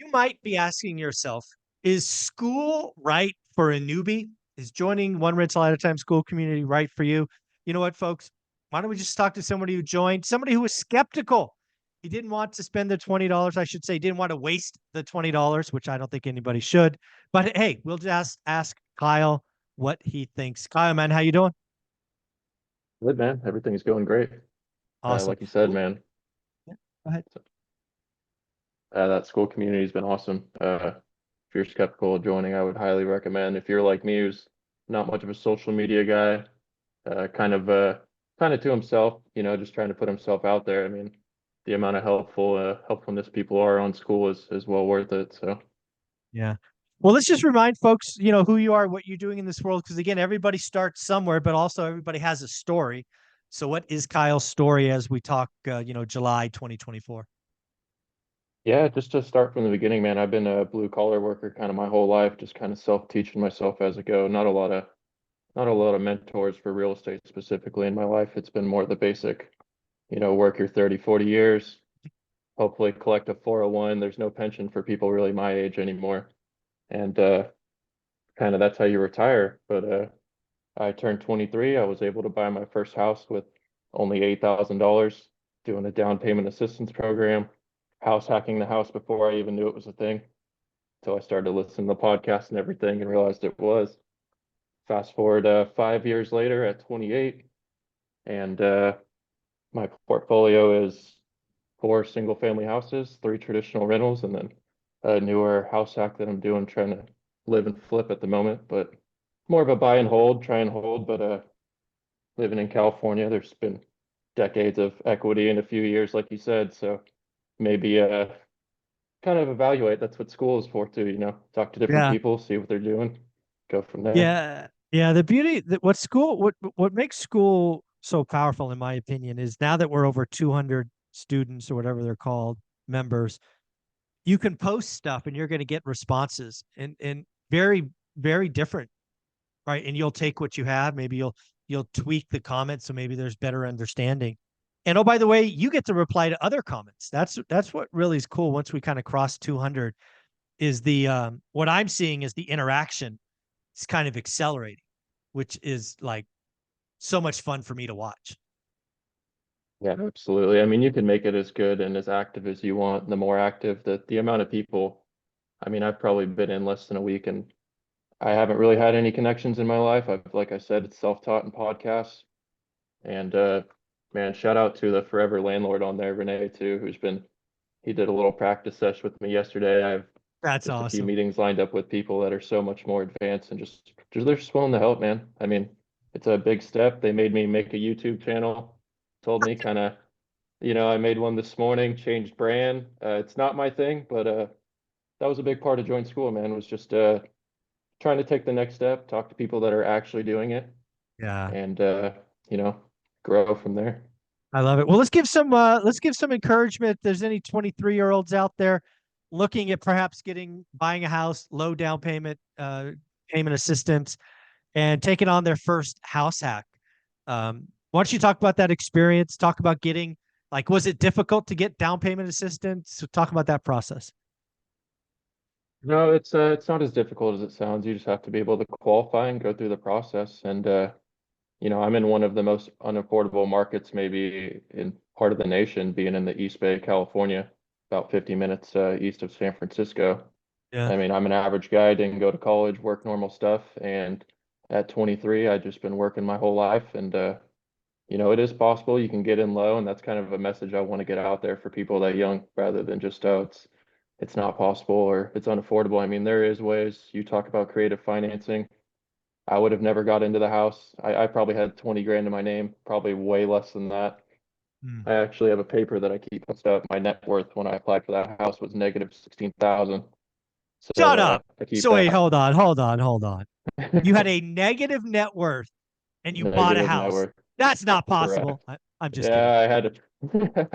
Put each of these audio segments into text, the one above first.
You might be asking yourself, is school right for a newbie? Is joining One Rental at a Time school community right for you? You know what, folks? Why don't we just talk to somebody who joined, somebody who was skeptical. He didn't want to spend the $20. I should say, didn't want to waste the $20, which I don't think anybody should. But hey, we'll just ask Kyle what he thinks. Kyle, man, how you doing? Good, man. Everything's going great. Awesome. Like you said, Well, man, yeah, go ahead. that school community's been awesome. If you're skeptical of joining, I would highly recommend. If you're like me, who's not much of a social media guy, kind of to himself, just trying to put himself out there. I mean, the amount of helpfulness people are on school is well worth it. So Yeah. Well, let's just remind folks, who you are, what you're doing in this world, because again, everybody starts somewhere, but also everybody has a story. So, what is Kyle's story as we talk, July 2024? yeah, just to start from the beginning, man, I've been a blue collar worker kind of my whole life, just kind of self-teaching myself as I go. Not a lot of mentors for real estate specifically in my life. It's been more the basic, work your 30, 40 years, hopefully collect a 401. There's no pension for people really my age anymore. And kind of that's how you retire. But I turned 23. I was able to buy my first house with only $8,000, doing a down payment assistance program, house hacking the house before I even knew it was a thing. So I started to listen to the podcast and everything and realized it was. Fast forward 5 years later at 28, and my portfolio is four single family houses, three traditional rentals, and then a newer house hack that I'm doing, trying to live and flip at the moment, but more of a buy and hold, try and hold. But living in California, there's been decades of equity in a few years, like you said. So maybe kind of evaluate. That's what school is for too, talk to different Yeah. people, see what they're doing, go from there. Yeah. Yeah. The beauty that what makes school so powerful, in my opinion, is now that we're over 200 students or whatever they're called, members, you can post stuff and you're going to get responses and very, very different, right? And you'll take what you have. Maybe you'll tweak the comments so maybe there's better understanding. And oh, by the way, you get to reply to other comments. That's what really is cool. Once we kind of cross 200, is the what I'm seeing is the interaction is kind of accelerating, which is like so much fun for me to watch. Yeah, absolutely. I mean, you can make it as good and as active as you want. The more active, the amount of people. I mean, I've probably been in less than a week and I haven't really had any connections in my life. Like I said, it's self-taught and podcasts. And man, shout out to the forever landlord on there, Renee, too, he did a little practice session with me yesterday. I have That's just a few awesome. meetings lined up with people that are so much more advanced and just they're just willing to help, man. I mean, it's a big step. They made me make a YouTube channel, told me kind of, I made one this morning, changed brand. It's not my thing, but that was a big part of joint school, man, was just trying to take the next step, talk to people that are actually doing it, Yeah. and you know, grow from there. I love it. Well, let's give some encouragement. If there's any 23-year-olds out there looking at perhaps buying a house, low down payment, payment assistance, and taking on their first house hack. Why don't you talk about that experience? Talk about getting, like, was it difficult to get down payment assistance? So talk about that process. No, it's not as difficult as it sounds. You just have to be able to qualify and go through the process. And I'm in one of the most unaffordable markets maybe in part of the nation, being in the East Bay, California, about 50 minutes east of San Francisco. Yeah. I mean, I'm an average guy, didn't go to college, work normal stuff, and at 23, I just been working my whole life, and it is possible you can get in low, and that's kind of a message I want to get out there for people that young, rather than just it's not possible or it's unaffordable. I mean, there is ways. You talk about creative financing. I would have never got into the house. I probably had 20 grand in my name, probably way less than that. Hmm. I actually have a paper that I keep posted up. My net worth when I applied for that house was negative 16,000. So Shut up. I keep So wait, that hold on. You had a negative net worth and you bought a negative net house. worth. That's not possible. Correct. I'm just kidding. Yeah, I had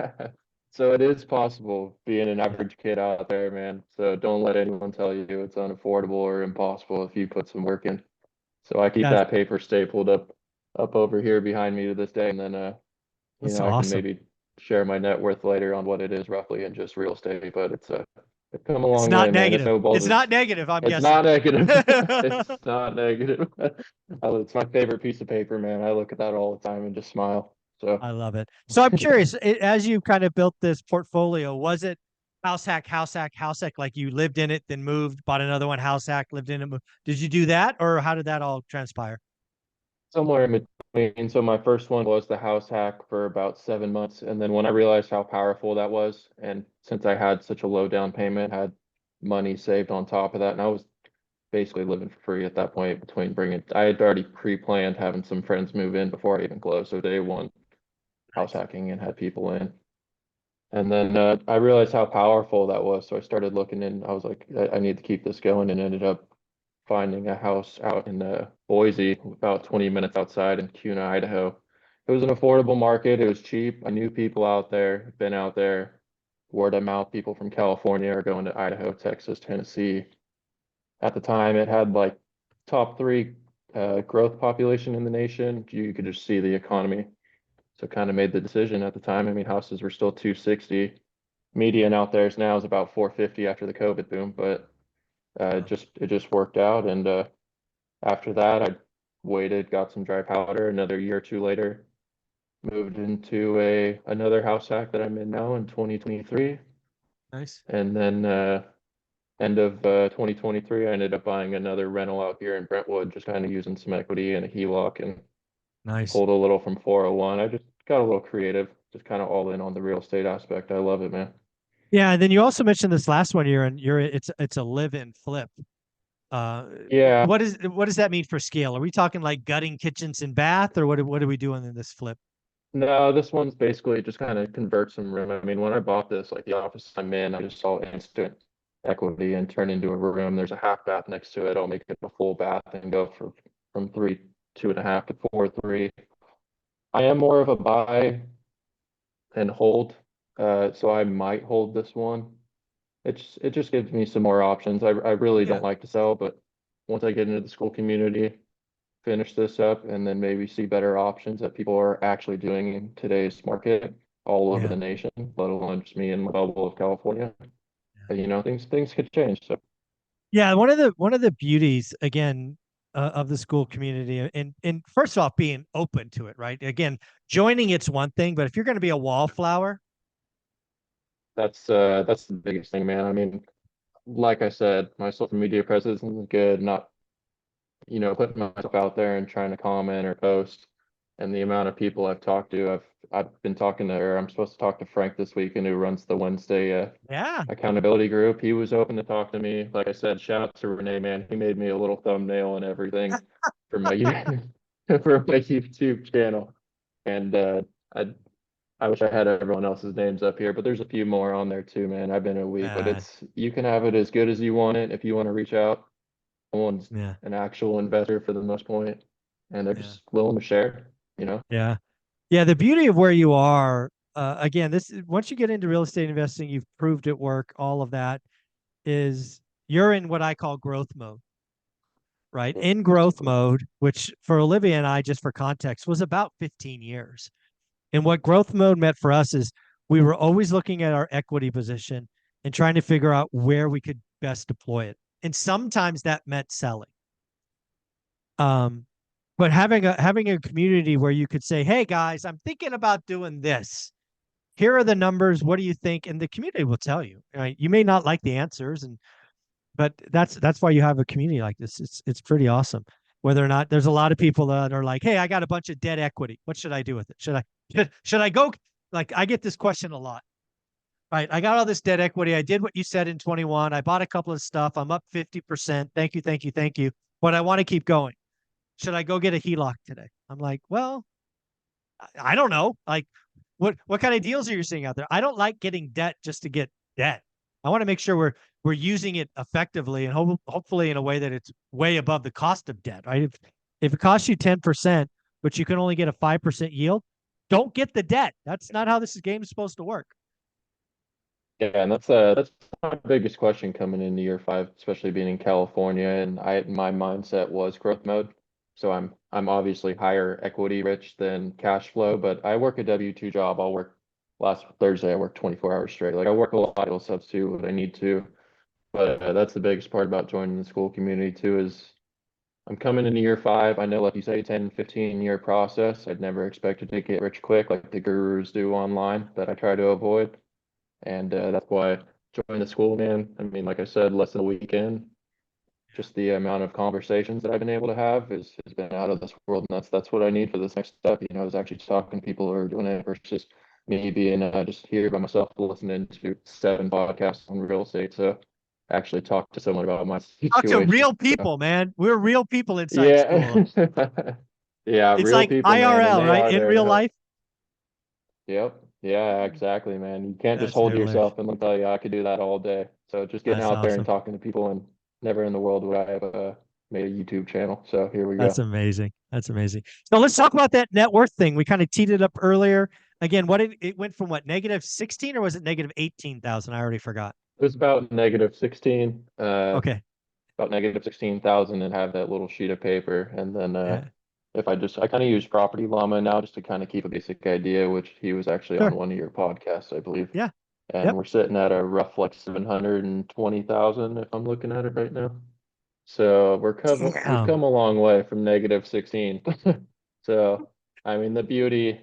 to. So it is possible being an average kid out there, man. So don't let anyone tell you it's unaffordable or impossible if you put some work in. So I keep That's that paper stapled up over here behind me to this day, and then that's I can awesome. maybe share my net worth later on what it is roughly in just real estate, but it's It's come a It's long way, not man. It negative. snowballed. It's not negative, I'm It's guessing. not negative. It's not negative. It's my favorite piece of paper, man. I look at that all the time and just smile. So I love it. So I'm curious, as you kind of built this portfolio, was it house hack, house hack, house hack? Like you lived in it, then moved, bought another one, house hack, lived in it. Did you do that, or how did that all transpire? somewhere in between. So my first one was the house hack for about 7 months, and then when I realized how powerful that was, and since I had such a low down payment, had money saved on top of that, and I was basically living for free at that point between bringing. I had already pre-planned having some friends move in before I even closed, so day one house Nice. hacking and had people in. And then I realized how powerful that was. So I started looking in. I was like, I need to keep this going, and ended up finding a house out in Boise, about 20 minutes outside in Kuna, Idaho. It was an affordable market. It was cheap. I knew people out there, been out there, word of mouth. People from California are going to Idaho, Texas, Tennessee. At the time, it had like top three growth population in the nation. You could just see the economy. So kind of made the decision at the time. I mean, houses were still 260. Median out there is now is about 450 after the COVID boom, but Wow. it just worked out. And after that, I waited, got some dry powder. Another year or two later, moved into a another house hack that I'm in now in 2023. Nice. And then end of 2023, I ended up buying another rental out here in Brentwood, just kind of using some equity and a HELOC and Nice. pulled a little from 401. I just got a little creative, just kind of all in on the real estate aspect. I love it, man. Yeah, and then you also mentioned this last one here, and it's a live-in flip. Uh, Yeah, what does that mean for scale? Are we talking like gutting kitchens and bath, or what are we doing in this flip? no, this one's basically just kind of convert some room. I mean, when I bought this, like the office I'm in, I just saw instant equity and turn into a room. There's a half bath next to it. I'll make it a full bath and go from three, 2.5 to 4, 3. I am more of a buy and hold. So I might hold this one. It just gives me some more options. I really Yeah, don't like to sell, but once I get into the school community, finish this up, and then maybe see better options that people are actually doing in today's market all over yeah, the nation, let alone just me in my bubble of California. yeah. And, things could change. So Yeah, one of the beauties again of the school community, and first off, being open to it, right? Again, joining it's one thing, but if you're going to be a wallflower, that's the biggest thing, man. I mean, like I said, my social media presence is good, not putting myself out there and trying to comment or post. And the amount of people I've talked to, I've been talking to, or I'm supposed to talk to Frank this weekend, who runs the Wednesday yeah, accountability group. He was open to talk to me. Like I said, shout out to Renee, man. He made me a little thumbnail and everything for my for my YouTube channel. And I I wish I had everyone else's names up here, but there's a few more on there too, man. I've been a week, but uh, it's you can have it as good as you want it if you want to reach out. Someone's yeah, an actual investor for the most point, and they're yeah, just willing to share. yeah, yeah. The beauty of where you are, again, this once you get into real estate investing, you've proved it work. All of that is you're in what I call growth mode, right? Yeah, In growth mode, which for Olivia and I, just for context, was about 15 years. And what growth mode meant for us is we were always looking at our equity position and trying to figure out where we could best deploy it. And sometimes that meant selling. Um, but having a community where you could say, "Hey guys, I'm thinking about doing this. Here are the numbers. What do you think?" And the community will tell you. Right? You may not like the answers, and but that's why you have a community like this. It's pretty awesome. Whether or not there's a lot of people that are like, "Hey, I got a bunch of debt equity. What should I do with it? Should I go?" Like I get this question a lot. Right, I got all this debt equity. I did what you said in 21. I bought a couple of stuff. I'm up 50%. Thank you, thank you, thank you. But I want to keep going. Should I go get a HELOC today? I'm like, well, I don't know. Like, what kind of deals are you seeing out there? I don't like getting debt just to get debt. I want to make sure we're using it effectively and hopefully in a way that it's way above the cost of debt. Right? If it costs you 10%, but you can only get a 5% yield, don't get the debt. That's not how this game is supposed to work. and that's my biggest question coming into year 5, especially being in California. And my mindset was growth mode, so I'm obviously higher equity rich than cash flow, but I work a W-2 job. I'll work last Thursday. I worked 24 hours straight. Like I work a lot. I'll substitute what I need to. But that's the biggest part about joining the school community too is I'm coming into year 5. I know, like you say, 10, 15-year process. I'd never expected to get rich quick like the gurus do online that I try to avoid. And that's why I joined the school, man. I mean, like I said, less than a weekend. Just the amount of conversations that I've been able to have has been out of this world, and that's what I need for this next step. Is actually talking to people who are doing it versus me being just here by myself listening to 7 podcasts on real estate. So actually talk to someone about my Talk to situation. real So people, man. We're real people inside yeah, school. yeah, It's real like people, man, and IRL, they right? are In there to real help. life. Yep. Yeah, exactly, man. You can't just That's hold to hilarious. yourself and they'll tell you I could do that all day. So just getting That's out there and awesome. talking to people, and never in the world would I have made a YouTube channel. So here we That's go. amazing. That's amazing. So let's talk about that net worth thing. We kind of teed it up earlier. Again, it went from what, negative 16 or was it negative 18,000? I already forgot. It was about negative 16, Okay. about negative 16,000, and have that little sheet of paper. And then Yeah. if I kind of use Property Llama now just to kind of keep a basic idea, which he was actually on Sure. one of your podcasts, I believe. Yeah. And Yep. we're sitting at a rough like 720,000 if I'm looking at it right now. So we've Damn. come a long way from negative 16. So I mean the beauty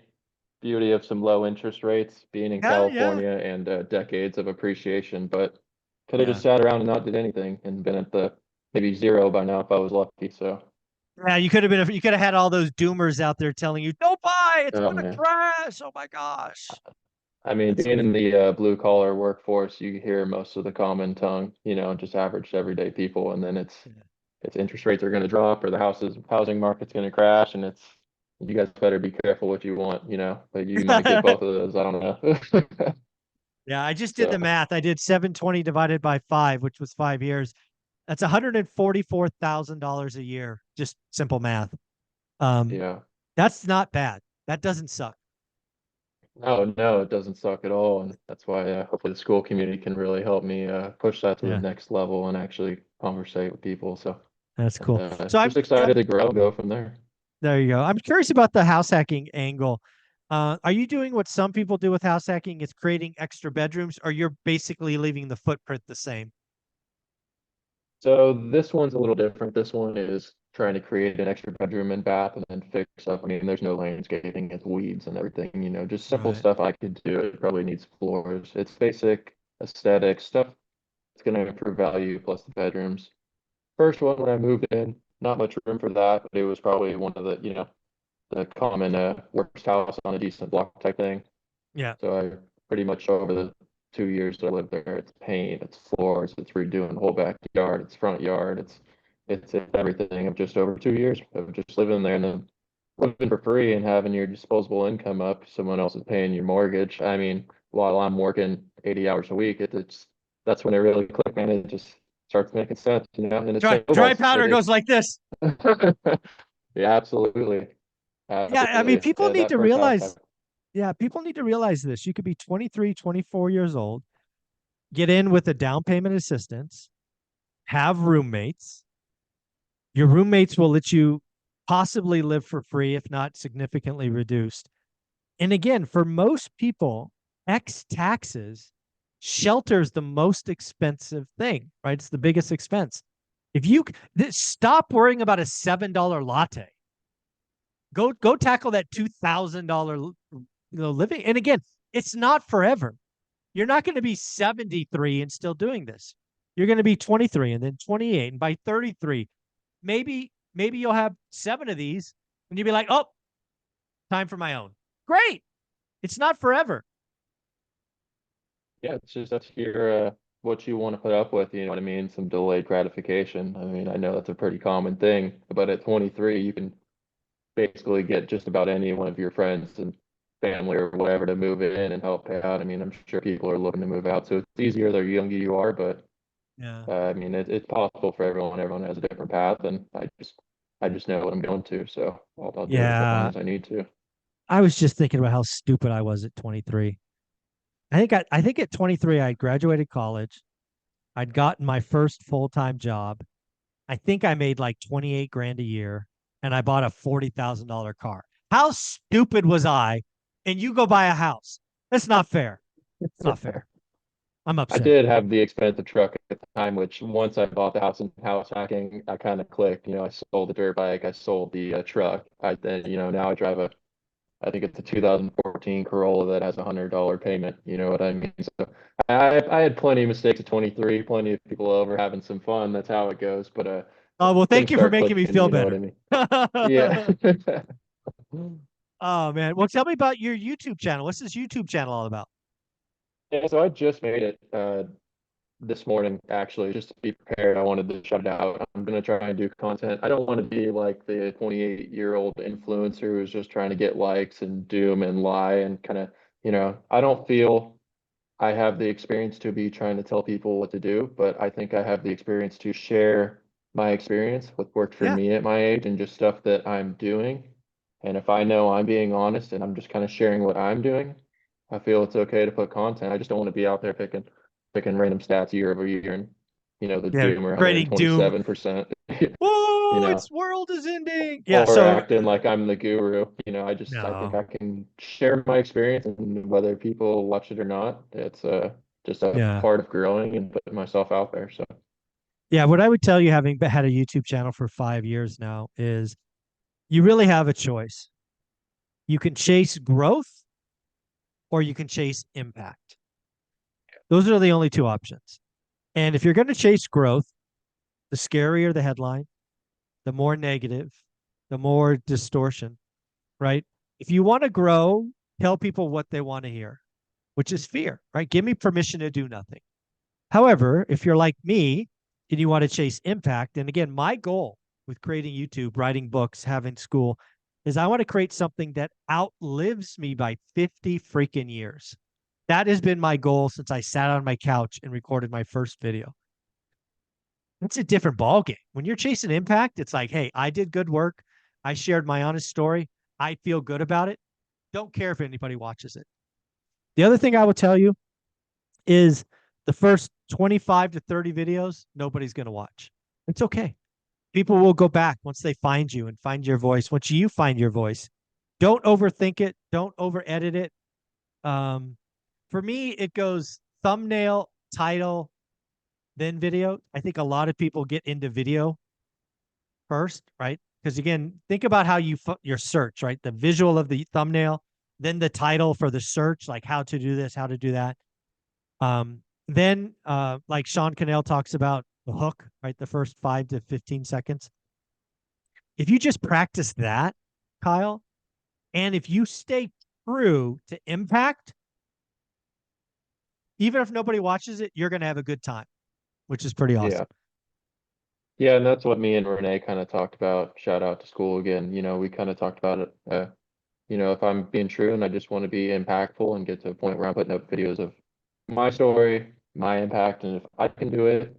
of some low interest rates being in Yeah. Yeah. California and decades of appreciation, but could have just Yeah. sat around and not did anything and been at the maybe zero by now if I was lucky. So Yeah. You could have had all those doomers out there telling you, don't buy, it's oh going to man. crash. Oh my gosh. I mean, That's being in amazing. the blue collar workforce, you hear most of the common tongue, just average everyday people, and then Yeah. it's interest rates are going to drop or the housing market's going to crash, and it's you guys better be careful what you want, but you might get both of those. I don't know. Yeah, I just did So the math. I did 720 divided by 5, which was 5 years. That's $144,000 a year. Just simple math. Um, yeah, that's not bad. That doesn't suck. no, no, it doesn't suck at all, and that's why hopefully the school community can really help me push that to the Yeah, next level and actually conversate with people. So that's cool. So just excited to grow and go from there. there you go. I'm curious about the house hacking angle. Are you doing what some people do with house hacking? Is creating extra bedrooms, or you're basically leaving the footprint the same? So this one's a little different. This one is trying to create an extra bedroom and bath and then fix up. I mean, there's no landscaping, it's weeds and everything, just simple Right. stuff I could do. It probably needs floors. It's basic aesthetic stuff that's going to improve value plus the bedrooms. First one when I moved in, not much room for that, but it was probably one of the common worst house on a decent block type thing. Yeah. So I pretty much over the 2 years that I lived there, it's paint, it's floors, it's redoing the whole backyard, it's front yard, it's everything of just over 2 years of just living there and then living for free and having your disposable income up. Someone else is paying your mortgage. I mean, while I'm working 80 hours a week, it's that's when it really clicked, man. It just starts making sense, and it Dry snowballs. powder goes like this. Yeah, absolutely, Yeah, I mean, absolutely. people need That to first house, realize. Yeah, people need to realize this. You could be 23, 24 years old, get in with a down payment assistance, have roommates. Your roommates will let you possibly live for free, if not significantly reduced. And again, for most people, X taxes, shelter's the most expensive thing, right? It's the biggest expense. If you stop worrying about a $7 latte, go tackle that $2,000 living. And again, it's not forever. You're not going to be 73 and still doing this. You're going to be 23 and then 28, and by 33, maybe you'll have 7 of these and you'll be like, "Oh, time for my own." Great. It's not forever. yeah, it's just that's what you want to put up with, you know what I mean? Some delayed gratification. I mean, I know that's a pretty common thing, but at 23, you can basically get just about any one of your friends and family or whatever to move in and help pay out. I mean, I'm sure people are looking to move out, so it's easier the younger you are, but Yeah. I mean, it's possible for everyone. Everyone has a different path, and I just know what I'm going to, so I'll do it as long Yeah. as I need to. I was just thinking about how stupid I was at 23. I think at 23 I graduated college. I'd gotten my first full-time job. I think I made like 28 grand a year and I bought a $40,000 car. How stupid was I? And you go buy a house. That's not fair. It's not fair. I'm I upset. did have the expensive truck at the time, which once I bought the house and house hacking, I kind of clicked. I sold the dirt bike, I sold the truck. I then, now I drive I think it's a 2014 Corolla that has $100 payment. You know what I mean? So I had plenty of mistakes at 23, plenty of people over having some fun. That's how it goes. But Oh, well, thank things you for start making me clicking. feel You know what better. I mean? Yeah. Oh man. Well, tell me about your YouTube channel. What's this YouTube channel all about? Yeah, so I just made it this morning, actually, just to be prepared. I wanted to shut it out. I'm gonna try and do content. I don't want to be like the 28-year-old influencer who's just trying to get likes and doom and lie and kind of, I don't feel I have the experience to be trying to tell people what to do, but I think I have the experience to share my experience, what worked for Yeah. me at my age, and just stuff that I'm doing. And if I know I'm being honest and I'm just kind of sharing what I'm doing, I feel it's okay to put content. I just don't want to be out there picking random stats year over year and the Yeah. doomer Creating doom. 127%, you Oh, know its world is ending. Yeah. or So acting like I'm the guru. I think no. I can share my experience, and whether people watch it or not, it's just a Yeah. part of growing and putting myself out there. So Yeah. What I would tell you, having had a YouTube channel for 5 years now, is you really have a choice. You can chase growth or you can chase impact. Those are the only two options. And if you're going to chase growth, the scarier the headline, the more negative, the more distortion, right? If you want to grow, tell people what they want to hear, which is fear, right? Give me permission to do nothing. However, if you're like me and you want to chase impact, and again, my goal with creating YouTube, writing books, having school, is I want to create something that outlives me by 50 freaking years. That has been my goal since I sat on my couch and recorded my first video. It's a different ball game. When you're chasing impact, it's like, hey, I did good work. I shared my honest story. I feel good about it. Don't care if anybody watches it. The other thing I will tell you is the first 25 to 30 videos, nobody's going to watch. It's okay. People will go back once they find you and find your voice. Once you find your voice, don't overthink it. Don't over edit it. Um, for me, it goes thumbnail, title, then video. I think a lot of people get into video first, right? Because again, think about how your search, right? The visual of the thumbnail, then the title for the search, like how to do this, how to do that. Then like Sean Cannell talks about the hook, right? The first 5 to 15 seconds. If you just practice that, Kyle, and if you stay true to impact, even if nobody watches it, you're going to have a good time, which is pretty yeah, awesome. yeah, and that's what me and Renee kind of talked about. Shout out to school again. We kind of talked about it. If I'm being true and I just want to be impactful and get to a point where I'm putting up videos of my story, my impact, and if I can do it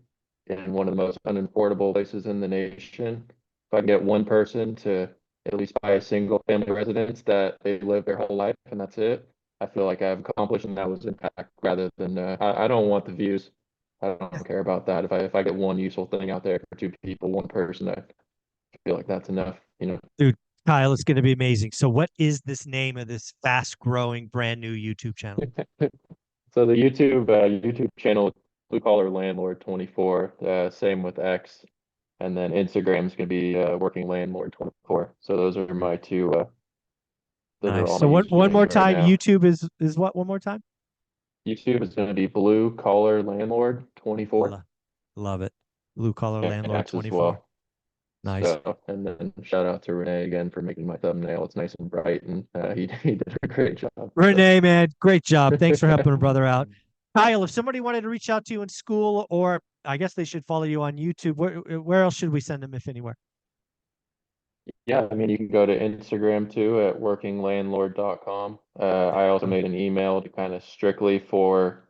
in one of the most unaffordable places in the nation, if I can get one person to at least buy a single family residence that they live their whole life and that's it, I feel like I've accomplished and that was impact rather than I don't want the views. I Yeah. don't care about that. If I get one useful thing out there for two people, one person, I feel like that's enough. Dude, Kyle, it's going to be amazing. So, what is this name of this fast growing brand new YouTube channel? So the YouTube channel, Blue Collar Landlord 24, same with X, and then Instagram is going to be Working Landlord 24. So those are my two. Those are Nice. all So, my one more usernames right time, now. YouTube is what? One more time? YouTube is going to be Blue Collar Landlord 24, Lo- Love it. Blue collar and landlord X as 24. well. Nice. So, and then shout out to Renee again for making my thumbnail. It's nice and bright, and he did a great job. So. Renee, man, great job. Thanks for helping a brother out. Kyle, if somebody wanted to reach out to you in school, or I guess they should follow you on YouTube, where else should we send them, if anywhere? Yeah, I mean, you can go to Instagram too at workinglandlord.com. I also Oh, made an email to kind of strictly for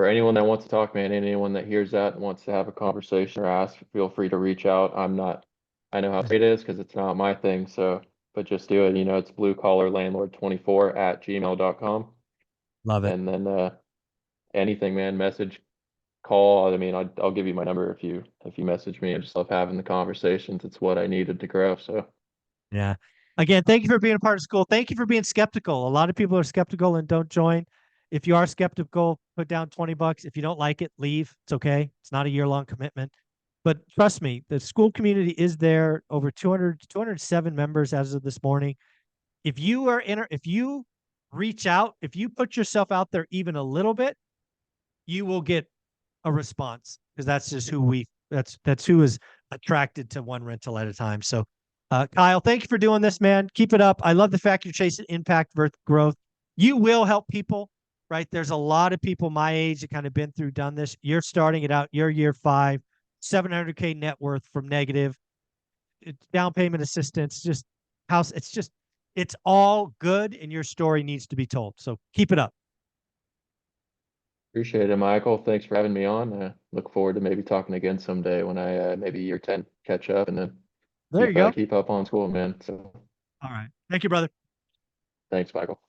anyone that wants to talk, man. Anyone that hears that and wants to have a conversation or ask, feel free to reach out. I know how it is because it's not my thing. So, but just do it. It's blue collar landlord 24 at gmail.com. love it. And then anything, man, message, call. I mean, I'll give you my number if you message me. I just love having the conversations. It's what I needed to grow. So. Yeah. Again, thank you for being a part of school. Thank you for being skeptical. A lot of people are skeptical and don't join. If you are skeptical, put down $20. If you don't like it, leave. It's okay. It's not a year-long commitment. But trust me, the school community is there. Over 207 members as of this morning. If you reach out, if you put yourself out there even a little bit, you will get a response, because that's just that's who is attracted to one rental at a time. So, Kyle, thank you for doing this, man. Keep it up. I love the fact you're chasing impact versus growth. You will help people, right? There's a lot of people my age that kind of been through, done this. You're starting it out. You're year 5, 700K net worth from negative, down payment assistance, just house. It's all good, and your story needs to be told. So keep it up. Appreciate it, Michael. Thanks for having me on. Look forward to maybe talking again someday when I maybe year 10 catch up and then There you go. keep up on school, man. So All right. Thank you, brother. thanks, Michael.